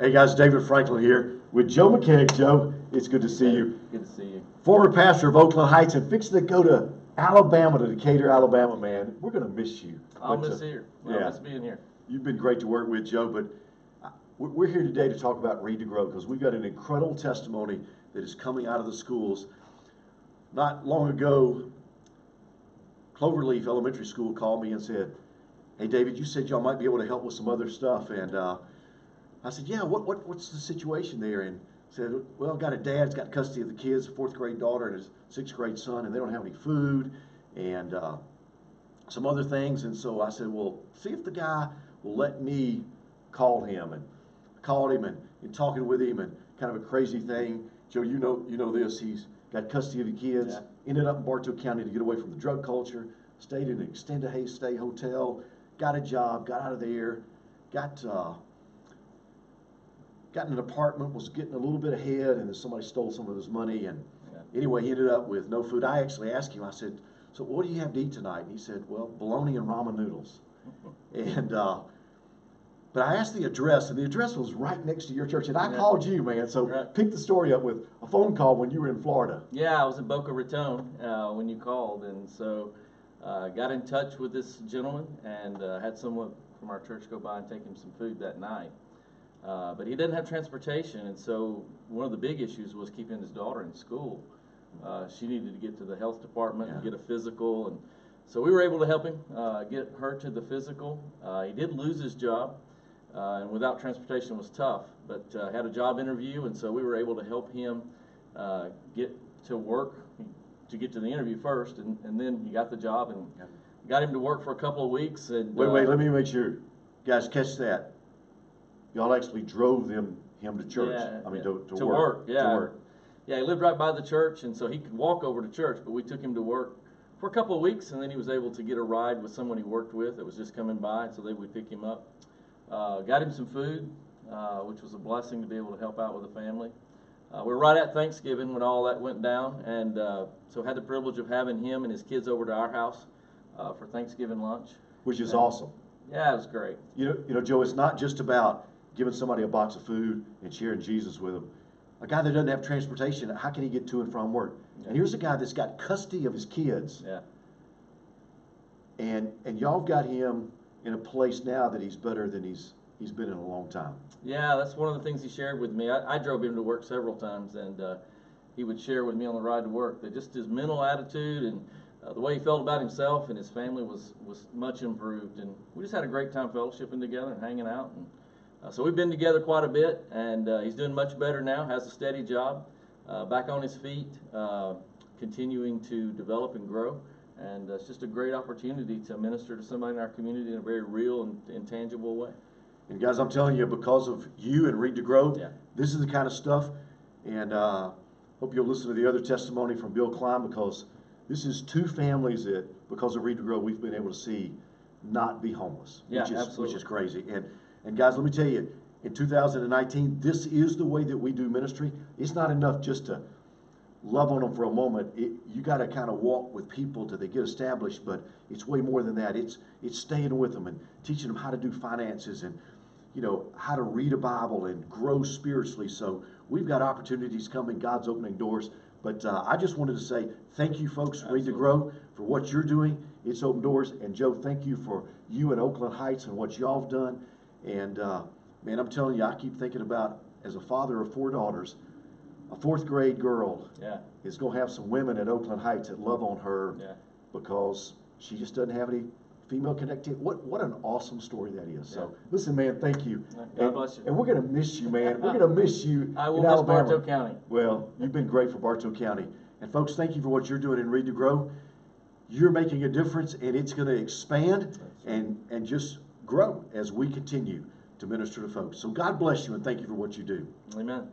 Hey guys, David Franklin here with Joe McKaig. Joe, it's good to see you. Good to see you. Former pastor of Oakland Heights and fixing to go to Alabama, to Decatur, Alabama, man. We're going to miss you. I'll miss here. I'll miss being here. You've been great to work with, Joe, but we're here today to talk about Read to Grow because we've got an incredible testimony that is coming out of the schools. Not long ago, Cloverleaf Elementary School called me and said, "Hey David, you said y'all might be able to help with some other stuff," and I said, "Yeah, what's the situation there?" And said, "Well, I've got a dad that's got custody of the kids, a 4th grade daughter and his 6th grade son, and they don't have any food and some other things." And so I said, "Well, see if the guy will let me call him." And I called him and talking with him, and kind of a crazy thing. Joe, you know this. He's got custody of the kids. Yeah. Ended up in Bartow County to get away from the drug culture. Stayed in an extended stay hotel. Got a job. Got out of there. Got in an apartment, was getting a little bit ahead, and then somebody stole some of his money. And anyway, he ended up with no food. I actually asked him, I said, "So what do you have to eat tonight?" And he said, "Well, bologna and ramen noodles." And but I asked the address, and the address was right next to your church. And I called you, man. So pick the story up with a phone call when you were in Florida. Yeah, I was in Boca Raton when you called, and so got in touch with this gentleman and had someone from our church go by and take him some food that night. But he didn't have transportation, and so one of the big issues was keeping his daughter in school. She needed to get to the health department and get a physical, and so we were able to help him get her to the physical. He did lose his job, and without transportation was tough, but had a job interview, and so we were able to help him get to work, to get to the interview first, and then he got the job and got him to work for a couple of weeks. And wait, let me make sure. Guys, catch that. Y'all actually drove him to church. Yeah, I mean, to work. work. Yeah. To work. Yeah, he lived right by the church, and so he could walk over to church, but we took him to work for a couple of weeks, and then he was able to get a ride with someone he worked with that was just coming by, so they would pick him up. Got him some food, which was a blessing to be able to help out with the family. We were right at Thanksgiving when all that went down, and so had the privilege of having him and his kids over to our house for Thanksgiving lunch. Which is awesome. Yeah, it was great. You know, Joe, it's not just about giving somebody a box of food and sharing Jesus with them. A guy that doesn't have transportation, how can he get to and from work? And here's a guy that's got custody of his kids. Yeah. And y'all got him in a place now that he's better than he's been in a long time. Yeah, that's one of the things he shared with me. I drove him to work several times, and he would share with me on the ride to work that just his mental attitude and the way he felt about himself and his family was much improved. And we just had a great time fellowshipping together and hanging out. And so we've been together quite a bit, and he's doing much better now, has a steady job, back on his feet, continuing to develop and grow. And it's just a great opportunity to minister to somebody in our community in a very real and intangible way. And guys, I'm telling you, because of you and Read to Grow, this is the kind of stuff. And hope you'll listen to the other testimony from Bill Klein, because this is 2 families that, because of Read to Grow, we've been able to see not be homeless, which is crazy. And guys, let me tell you, in 2019, this is the way that we do ministry. It's not enough just to love on them for a moment. You got to kind of walk with people till they get established, but it's way more than that. It's staying with them and teaching them how to do finances and, you know, how to read a Bible and grow spiritually. So we've got opportunities coming. God's opening doors. But I just wanted to say thank you, folks, Read to Grow, for what you're doing. It's opened doors. And Joe, thank you for you and Oakland Heights and what y'all have done. And man, I'm telling you, I keep thinking about, as a father of 4 daughters, a 4th grade girl is going to have some women at Oakland Heights that love on her because she just doesn't have any female connectivity. What an awesome story that is. So listen, man, thank you. God bless you. And we're going to miss you, man. We're going to miss you. I will in miss Alabama. Bartow County. Well, you've been great for Bartow County. And folks, thank you for what you're doing in Read to Grow. You're making a difference, and it's going to expand and just grow as we continue to minister to folks. So God bless you, and thank you for what you do. Amen.